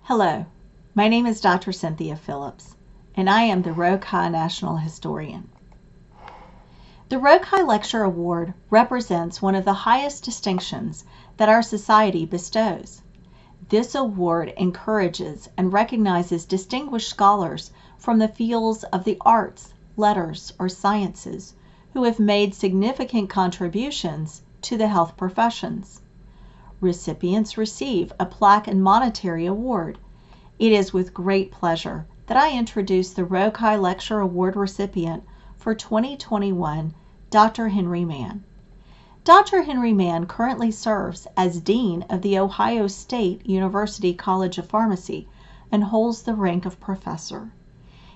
Hello, my name is Dr. Cynthia Phillips, and I am the Rho Chi National Historian. The Rho Chi Lecture Award represents one of the highest distinctions that our society bestows. This award encourages and recognizes distinguished scholars from the fields of the arts, letters, or sciences who have made significant contributions to the health professions. Recipients receive a plaque and monetary award. It is with great pleasure that I introduce the Rho Chi Lecture Award recipient for 2021, Dr. Henry Mann. Dr. Henry Mann currently serves as Dean of the Ohio State University College of Pharmacy and holds the rank of professor.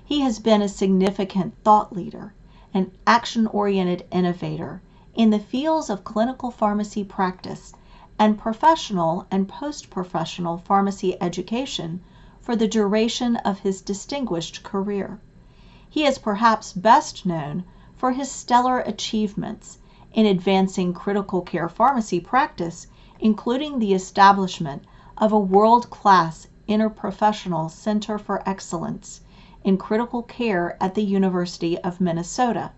He has been a significant thought leader, an action-oriented innovator in the fields of clinical pharmacy practice and professional and post-professional pharmacy education for the duration of his distinguished career. He is perhaps best known for his stellar achievements in advancing critical care pharmacy practice, including the establishment of a world-class interprofessional Center for Excellence in Critical Care at the University of Minnesota,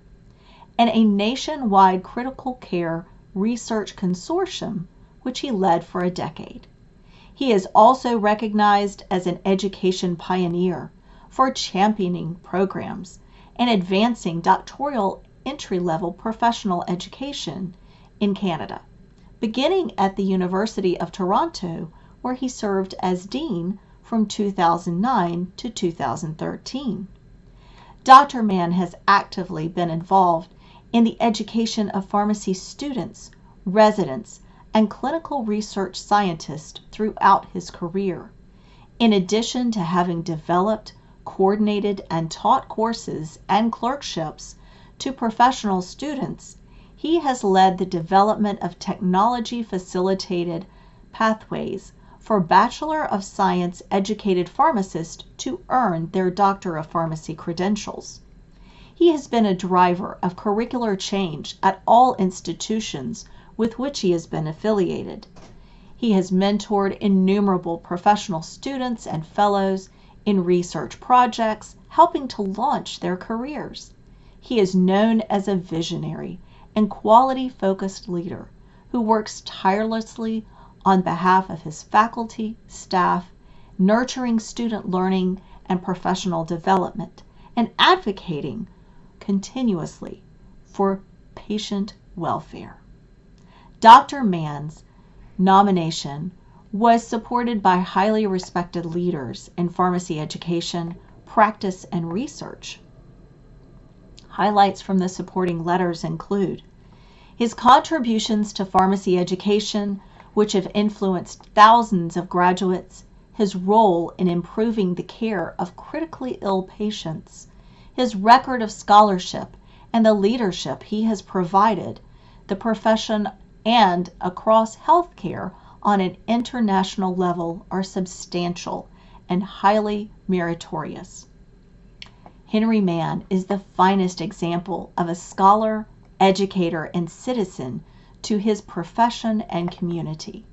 and a nationwide critical care research consortium which he led for a decade. He is also recognized as an education pioneer for championing programs and advancing doctoral entry-level professional education in Canada, beginning at the University of Toronto, where he served as dean from 2009 to 2013. Dr. Mann has actively been involved in the education of pharmacy students, residents, and clinical research scientists throughout his career. In addition to having developed, coordinated, and taught courses and clerkships to professional students, he has led the development of technology-facilitated pathways for Bachelor of Science educated pharmacists to earn their Doctor of Pharmacy credentials. He has been a driver of curricular change at all institutions with which he has been affiliated. He has mentored innumerable professional students and fellows in research projects, helping to launch their careers. He is known as a visionary and quality-focused leader who works tirelessly on behalf of his faculty, staff, nurturing student learning and professional development, and advocating continuously for patient welfare. Dr. Mann's nomination was supported by highly respected leaders in pharmacy education, practice, and research. Highlights from the supporting letters include his contributions to pharmacy education, which have influenced thousands of graduates, his role in improving the care of critically ill patients, his record of scholarship, and the leadership he has provided the profession and across healthcare on an international level are substantial and highly meritorious. Henry Mann is the finest example of a scholar, educator, and citizen to his profession and community.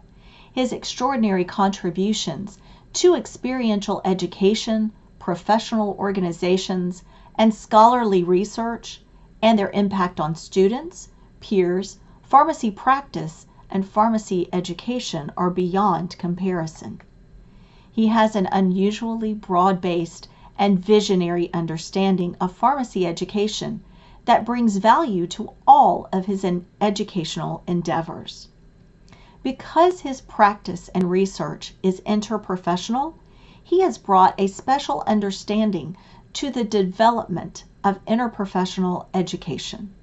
His extraordinary contributions to experiential education, professional organizations, and scholarly research, and their impact on students, peers, pharmacy practice, and pharmacy education are beyond comparison. He has an unusually broad-based and visionary understanding of pharmacy education that brings value to all of his educational endeavors. Because his practice and research is interprofessional, he has brought a special understanding to the development of interprofessional education.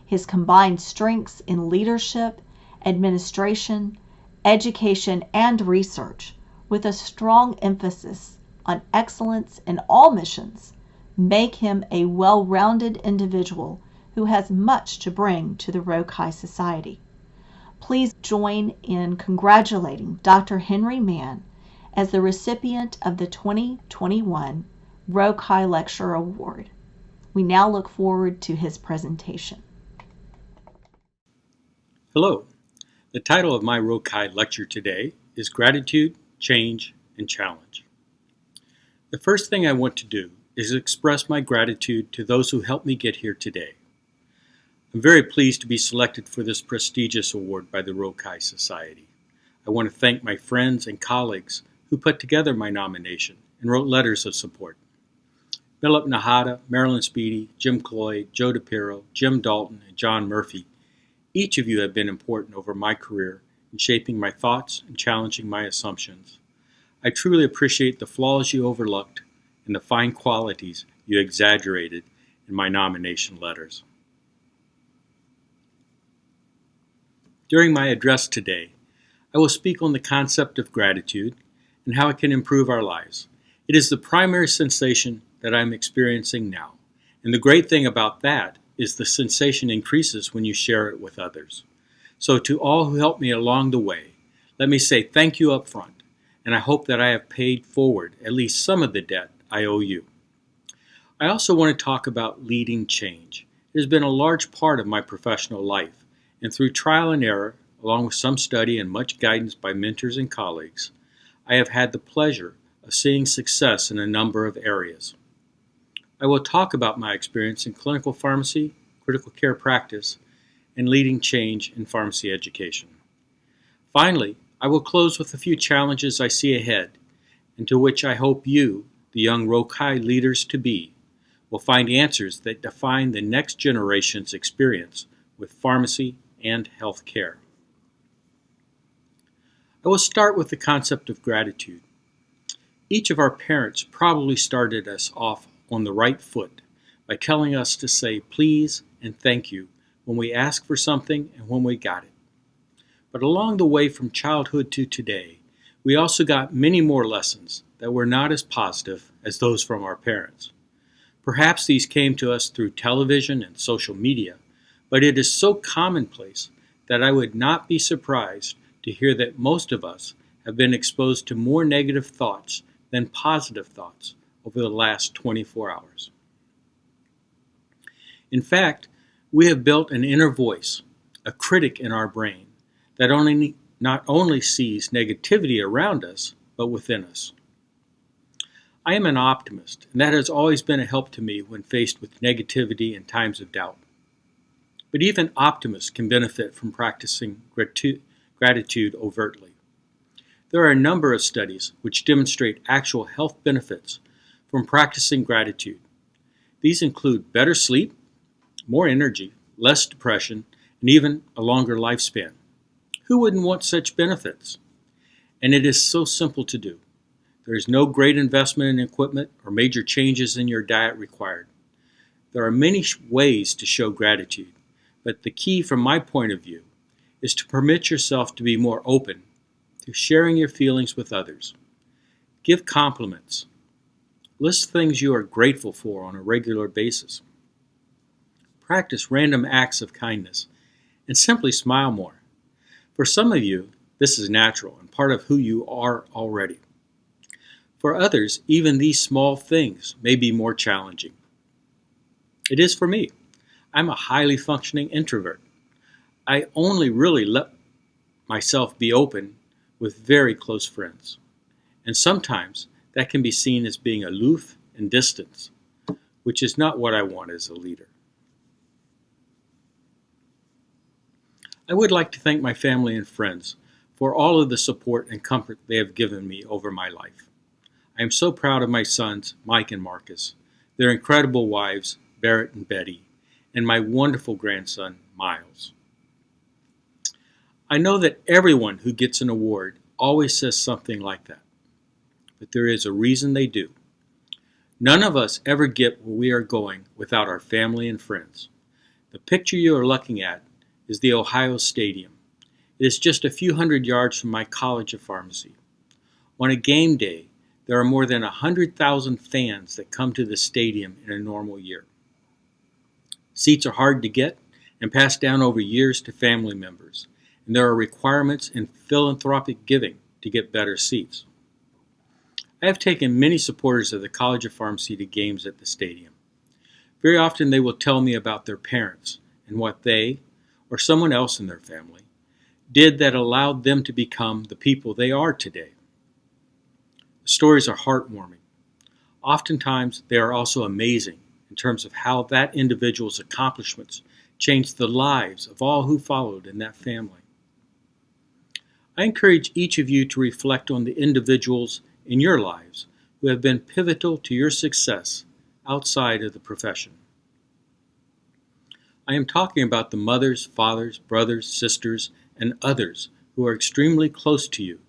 His combined strengths in leadership, administration, education, and research, with a strong emphasis on excellence in all missions, make him a well-rounded individual who has much to bring to the Rho Chi Society. Please join in congratulating Dr. Henry Mann as the recipient of the 2021 Rho Chi Lecture Award. We now look forward to his presentation. Hello. The title of my Rho Chi lecture today is Gratitude, Change, and Challenge. The first thing I want to do is express my gratitude to those who helped me get here today. I'm very pleased to be selected for this prestigious award by the Rho Chi Society. I want to thank my friends and colleagues who put together my nomination and wrote letters of support. Philip Nahata, Marilyn Speedy, Jim Cloyd, Joe DePiro, Jim Dalton, and John Murphy. Each of you have been important over my career in shaping my thoughts and challenging my assumptions. I truly appreciate the flaws you overlooked and the fine qualities you exaggerated in my nomination letters. During my address today, I will speak on the concept of gratitude and how it can improve our lives. It is the primary sensation that I'm experiencing now, and the great thing about that is the sensation increases when you share it with others. So to all who helped me along the way, let me say thank you up front, and I hope that I have paid forward at least some of the debt I owe you. I also want to talk about leading change. It has been a large part of my professional life, and through trial and error, along with some study and much guidance by mentors and colleagues, I have had the pleasure of seeing success in a number of areas. I will talk about my experience in clinical pharmacy, critical care practice, and leading change in pharmacy education. Finally, I will close with a few challenges I see ahead, and to which I hope you, the young Rho Chi leaders-to-be, will find answers that define the next generation's experience with pharmacy and health care. I will start with the concept of gratitude. Each of our parents probably started us off on the right foot by telling us to say please and thank you when we asked for something and when we got it. But along the way from childhood to today, we also got many more lessons that were not as positive as those from our parents. Perhaps these came to us through television and social media, but it is so commonplace that I would not be surprised to hear that most of us have been exposed to more negative thoughts than positive thoughts over the last 24 hours. In fact, we have built an inner voice, a critic in our brain, that not only sees negativity around us, but within us. I am an optimist, and that has always been a help to me when faced with negativity and times of doubt. But even optimists can benefit from practicing gratitude overtly. There are a number of studies which demonstrate actual health benefits from practicing gratitude. These include better sleep, more energy, less depression, and even a longer lifespan. Who wouldn't want such benefits? And it is so simple to do. There is no great investment in equipment or major changes in your diet required. There are many ways to show gratitude, but the key from my point of view is to permit yourself to be more open to sharing your feelings with others. Give compliments. List things you are grateful for on a regular basis. Practice random acts of kindness and simply smile more. For some of you, this is natural and part of who you are already. For others, even these small things may be more challenging. It is for me. I'm a highly functioning introvert. I only really let myself be open with very close friends. And sometimes that can be seen as being aloof and distant, which is not what I want as a leader. I would like to thank my family and friends for all of the support and comfort they have given me over my life. I am so proud of my sons, Mike and Marcus, their incredible wives, Barrett and Betty, and my wonderful grandson, Miles. I know that everyone who gets an award always says something like that, but there is a reason they do. None of us ever get where we are going without our family and friends. The picture you are looking at is the Ohio Stadium. It is just a few hundred yards from my College of Pharmacy. On a game day, there are more than 100,000 fans that come to the stadium in a normal year. Seats are hard to get and passed down over years to family members, and there are requirements in philanthropic giving to get better seats. I have taken many supporters of the College of Pharmacy to games at the stadium. Very often they will tell me about their parents and what they, or someone else in their family, did that allowed them to become the people they are today. The stories are heartwarming. Oftentimes, they are also amazing in terms of how that individual's accomplishments changed the lives of all who followed in that family. I encourage each of you to reflect on the individuals in your lives who have been pivotal to your success outside of the profession. I am talking about the mothers, fathers, brothers, sisters, and others who are extremely close to you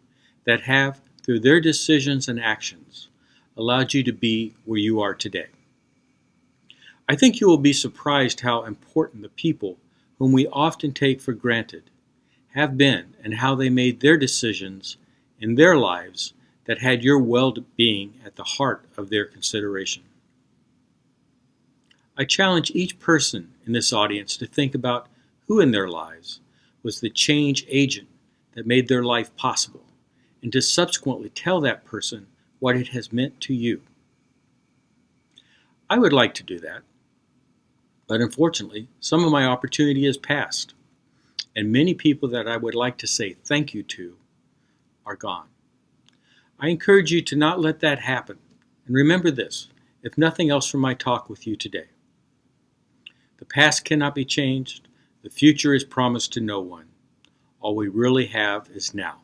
that have, through their decisions and actions, allowed you to be where you are today. I think you will be surprised how important the people whom we often take for granted have been and how they made their decisions in their lives that had your well-being at the heart of their consideration. I challenge each person in this audience to think about who in their lives was the change agent that made their life possible, and to subsequently tell that person what it has meant to you. I would like to do that, but unfortunately, some of my opportunity has passed, and many people that I would like to say thank you to are gone. I encourage you to not let that happen, and remember this, if nothing else from my talk with you today. The past cannot be changed. The future is promised to no one. All we really have is now.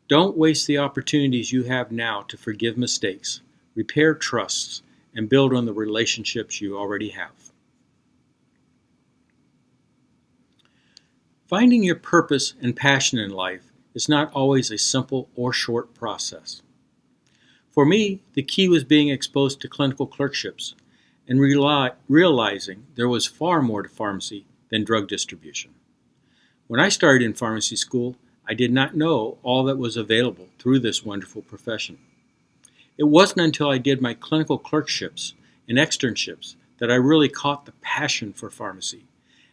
Don't waste the opportunities you have now to forgive mistakes, repair trusts, and build on the relationships you already have. Finding your purpose and passion in life is not always a simple or short process. For me, the key was being exposed to clinical clerkships and realizing there was far more to pharmacy than drug distribution. When I started in pharmacy school, I did not know all that was available through this wonderful profession. It wasn't until I did my clinical clerkships and externships that I really caught the passion for pharmacy,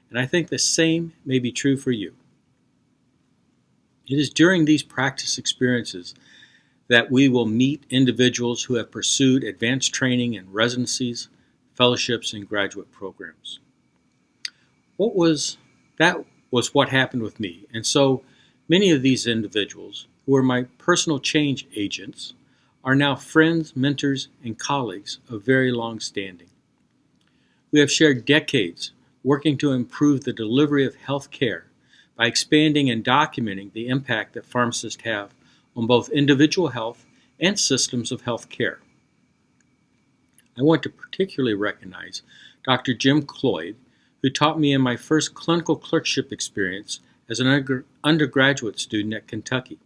and I think the same may be true for you. It is during these practice experiences that we will meet individuals who have pursued advanced training in residencies, fellowships, and graduate programs. That was what happened with me, and so many of these individuals, who were my personal change agents, are now friends, mentors, and colleagues of very long standing. We have shared decades working to improve the delivery of health care by expanding and documenting the impact that pharmacists have on both individual health and systems of health care. I want to particularly recognize Dr. Jim Cloyd, who taught me in my first clinical clerkship experience as an undergraduate student at Kentucky.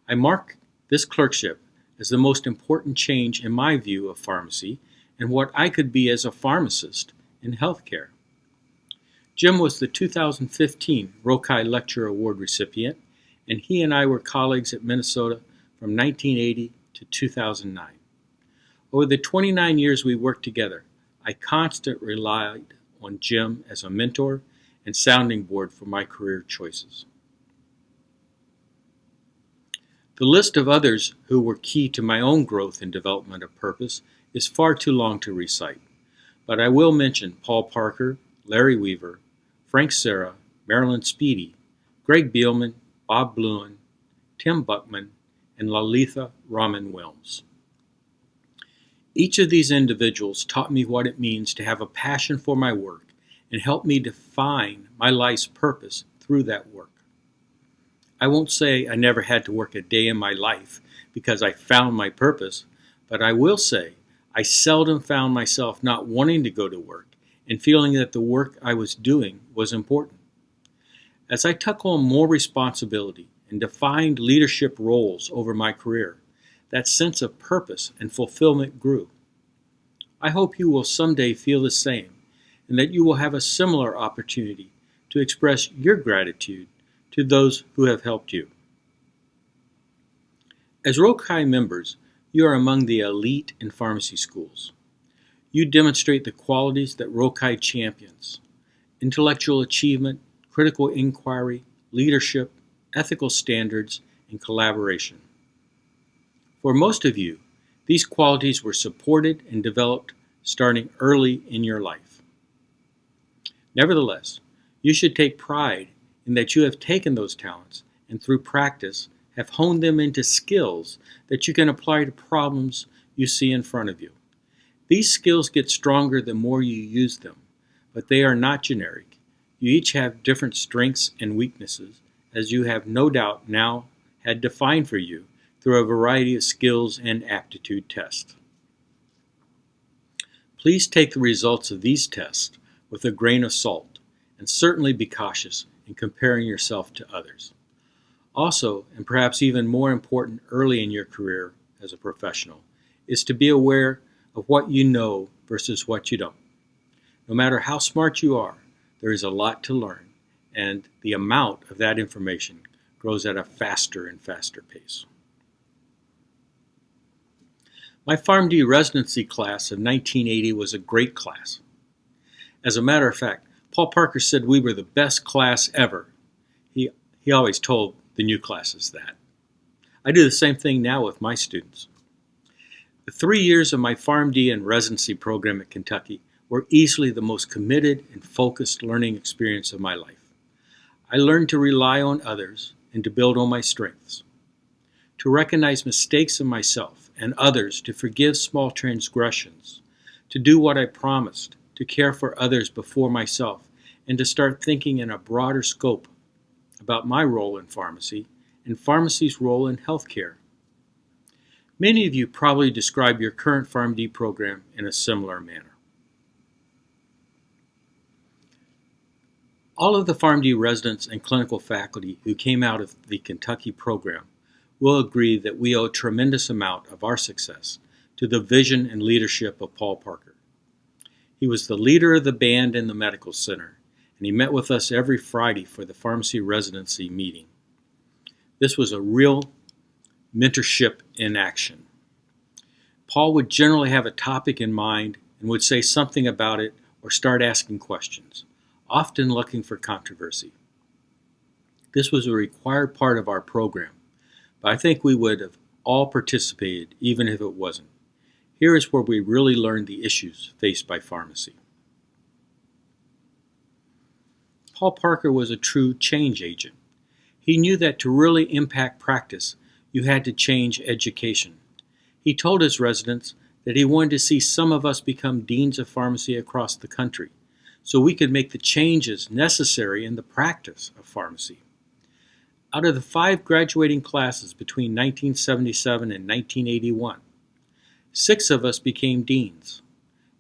I mark this clerkship as the most important change in my view of pharmacy and what I could be as a pharmacist in healthcare. Jim was the 2015 Rho Chi Lecture Award recipient, and he and I were colleagues at Minnesota from 1980 to 2009. Over the 29 years we worked together, I constantly relied on Jim as a mentor and sounding board for my career choices. The list of others who were key to my own growth and development of purpose is far too long to recite, but I will mention Paul Parker, Larry Weaver, Frank Serra, Marilyn Speedy, Greg Beelman, Bob Bluen, Tim Buckman, and Lalitha Raman Wilms. Each of these individuals taught me what it means to have a passion for my work and helped me define my life's purpose through that work. I won't say I never had to work a day in my life because I found my purpose, but I will say I seldom found myself not wanting to go to work and feeling that the work I was doing was important. As I took on more responsibility and defined leadership roles over my career, that sense of purpose and fulfillment grew. I hope you will someday feel the same and that you will have a similar opportunity to express your gratitude to those who have helped you. As Rho Chi members, you are among the elite in pharmacy schools. You demonstrate the qualities that Rho Chi champions: intellectual achievement, critical inquiry, leadership, ethical standards, and collaboration. For most of you, these qualities were supported and developed starting early in your life. Nevertheless, you should take pride in that you have taken those talents and through practice have honed them into skills that you can apply to problems you see in front of you. These skills get stronger the more you use them, but they are not generic. You each have different strengths and weaknesses, as you have no doubt now had defined for you through a variety of skills and aptitude tests. Please take the results of these tests with a grain of salt, and certainly be cautious in comparing yourself to others. Also, and perhaps even more important early in your career as a professional, is to be aware of what you know versus what you don't. No matter how smart you are, there is a lot to learn, and the amount of that information grows at a faster and faster pace. My PharmD residency class of 1980 was a great class. As a matter of fact, Paul Parker said we were the best class ever. He always told the new classes that. I do the same thing now with my students. The 3 years of my PharmD and residency program at Kentucky were easily the most committed and focused learning experience of my life. I learned to rely on others and to build on my strengths, to recognize mistakes in myself and others, to forgive small transgressions, to do what I promised, to care for others before myself, and to start thinking in a broader scope about my role in pharmacy and pharmacy's role in healthcare. Many of you probably describe your current PharmD program in a similar manner. All of the PharmD residents and clinical faculty who came out of the Kentucky program will agree that we owe a tremendous amount of our success to the vision and leadership of Paul Parker. He was the leader of the band in the medical center, and he met with us every Friday for the pharmacy residency meeting. This was a real mentorship in action. Paul would generally have a topic in mind and would say something about it or start asking questions, often looking for controversy. This was a required part of our program, but I think we would have all participated even if it wasn't. Here is where we really learned the issues faced by pharmacy. Paul Parker was a true change agent. He knew that to really impact practice, you had to change education. He told his residents that he wanted to see some of us become deans of pharmacy across the country, so we could make the changes necessary in the practice of pharmacy. Out of the 5 graduating classes between 1977 and 1981, 6 of us became deans,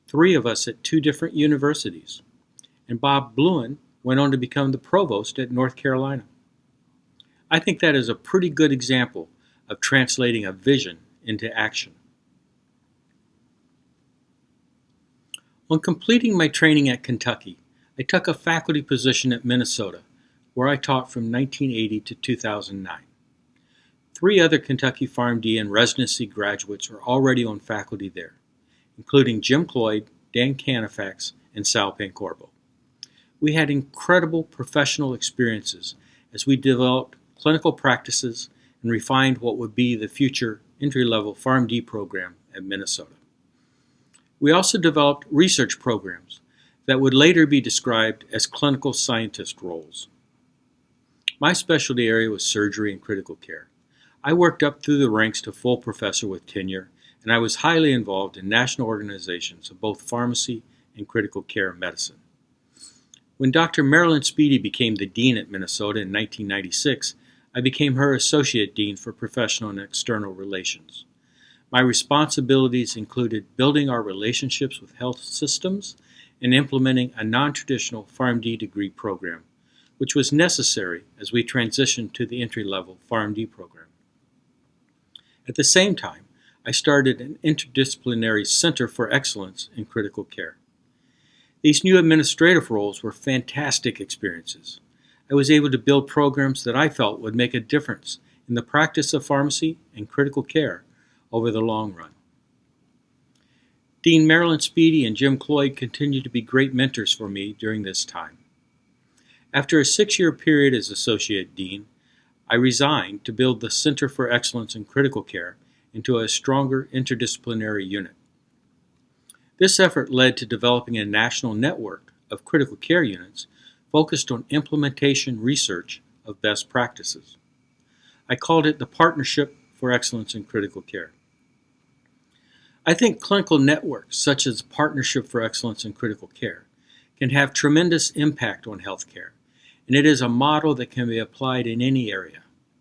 3 of us at 2 different universities, and Bob Bluen went on to become the provost at North Carolina. I think that is a pretty good example of translating a vision into action. On completing my training at Kentucky, I took a faculty position at Minnesota, where I taught from 1980 to 2009. 3 other Kentucky PharmD and residency graduates were already on faculty there, including Jim Cloyd, Dan Canifax, and Sal Pancorbo. We had incredible professional experiences as we developed clinical practices and refined what would be the future entry-level PharmD program at Minnesota. We also developed research programs that would later be described as clinical scientist roles. My specialty area was surgery and critical care. I worked up through the ranks to full professor with tenure, and I was highly involved in national organizations of both pharmacy and critical care medicine. When Dr. Marilyn Speedy became the dean at Minnesota in 1996, I became her associate dean for professional and external relations. My responsibilities included building our relationships with health systems and implementing a non-traditional PharmD degree program, which was necessary as we transitioned to the entry-level PharmD program. At the same time, I started an interdisciplinary Center for Excellence in Critical Care. These new administrative roles were fantastic experiences. I was able to build programs that I felt would make a difference in the practice of pharmacy and critical care over the long run. Dean Marilyn Speedy and Jim Cloyd continued to be great mentors for me during this time. After a 6-year period as associate dean, I resigned to build the Center for Excellence in Critical Care into a stronger interdisciplinary unit. This effort led to developing a national network of critical care units focused on implementation research of best practices. I called it the Partnership for Excellence in Critical Care. I think clinical networks, such as Partnership for Excellence in Critical Care, can have tremendous impact on healthcare, and it is a model that can be applied in any area: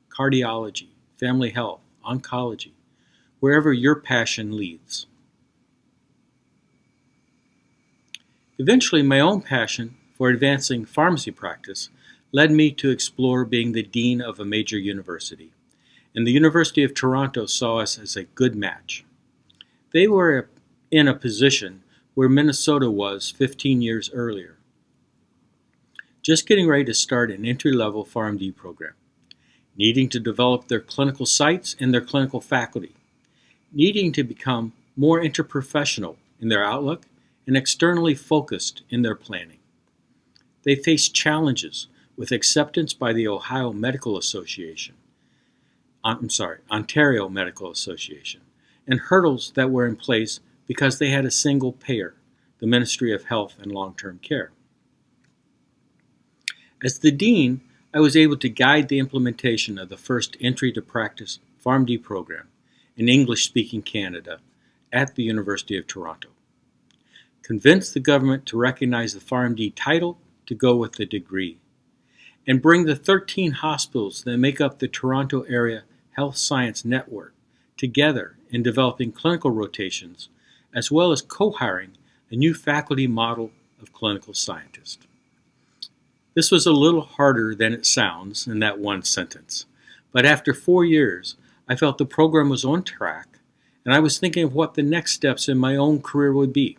cardiology, family health, oncology, wherever your passion leads. Eventually, my own passion for advancing pharmacy practice led me to explore being the dean of a major university, and the University of Toronto saw us as a good match. They were in a position where Minnesota was 15 years earlier, just getting ready to start an entry-level PharmD program, needing to develop their clinical sites and their clinical faculty, needing to become more interprofessional in their outlook and externally focused in their planning. They faced challenges with acceptance by the Ontario Medical Association, and hurdles that were in place because they had a single payer, the Ministry of Health and Long-Term Care. As the dean, I was able to guide the implementation of the first entry to practice PharmD program in English-speaking Canada at the University of Toronto. Convince the government to recognize the PharmD title to go with the degree, and bring the 13 hospitals that make up the Toronto Area Health Science Network together in developing clinical rotations, as well as co-hiring a new faculty model of clinical scientists. This was a little harder than it sounds in that one sentence, but after 4 years, I felt the program was on track, and I was thinking of what the next steps in my own career would be.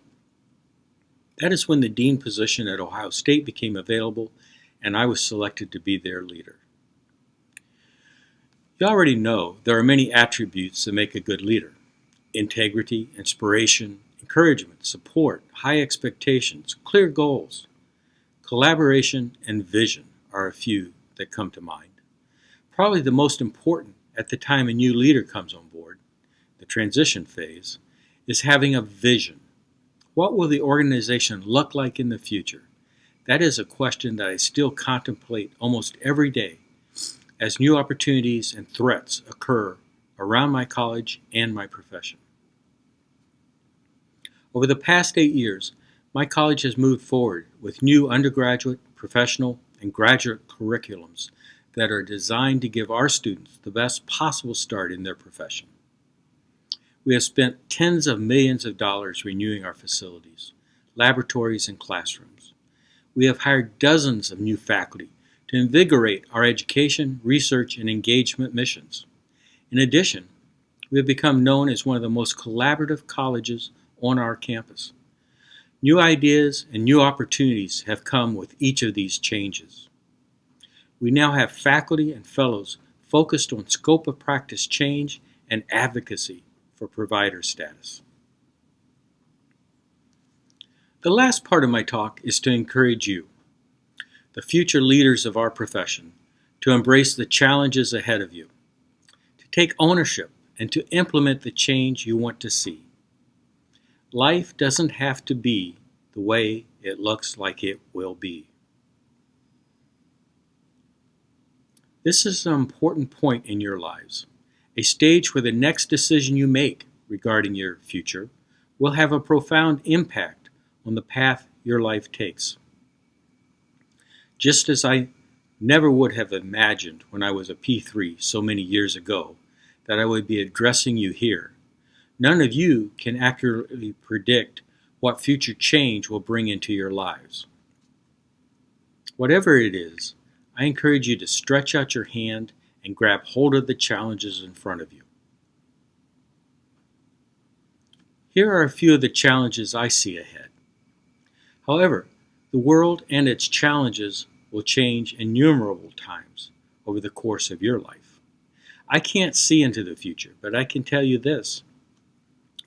That is when the dean position at Ohio State became available, and I was selected to be their leader. You already know there are many attributes that make a good leader: integrity, inspiration, encouragement, support, high expectations, clear goals. Collaboration and vision are a few that come to mind. Probably the most important at the time a new leader comes on board, the transition phase, is having a vision. What will the organization look like in the future? That is a question that I still contemplate almost every day as new opportunities and threats occur around my college and my profession. Over the past 8 years, my college has moved forward with new undergraduate, professional, and graduate curriculums that are designed to give our students the best possible start in their profession. We have spent tens of millions of dollars renewing our facilities, laboratories, and classrooms. We have hired dozens of new faculty to invigorate our education, research, and engagement missions. In addition, we have become known as one of the most collaborative colleges on our campus. New ideas and new opportunities have come with each of these changes. We now have faculty and fellows focused on scope of practice change and advocacy for provider status. The last part of my talk is to encourage you, the future leaders of our profession, to embrace the challenges ahead of you, to take ownership and to implement the change you want to see. Life doesn't have to be the way it looks like it will be. This is an important point in your lives, a stage where the next decision you make regarding your future will have a profound impact on the path your life takes. Just as I never would have imagined when I was a P3 so many years ago that I would be addressing you here, none of you can accurately predict what future change will bring into your lives. Whatever it is, I encourage you to stretch out your hand and grab hold of the challenges in front of you. Here are a few of the challenges I see ahead. However, the world and its challenges will change innumerable times over the course of your life. I can't see into the future, but I can tell you this: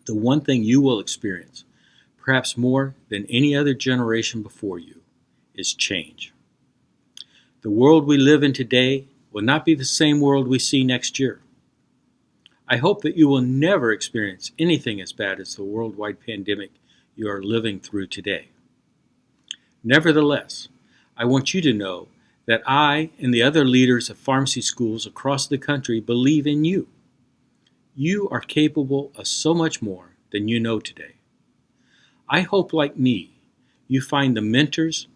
the one thing you will experience, perhaps more than any other generation before you, is change. The world we live in today will not be the same world we see next year. I hope that you will never experience anything as bad as the worldwide pandemic you are living through today. Nevertheless, I want you to know that I and the other leaders of pharmacy schools across the country believe in you. You are capable of so much more than you know today. I hope, like me, you find the mentors,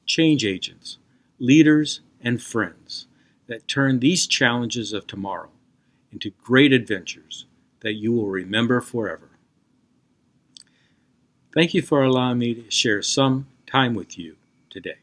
change agents, leaders, and friends that turn these challenges of tomorrow into great adventures that you will remember forever. Thank you for allowing me to share some time with you today.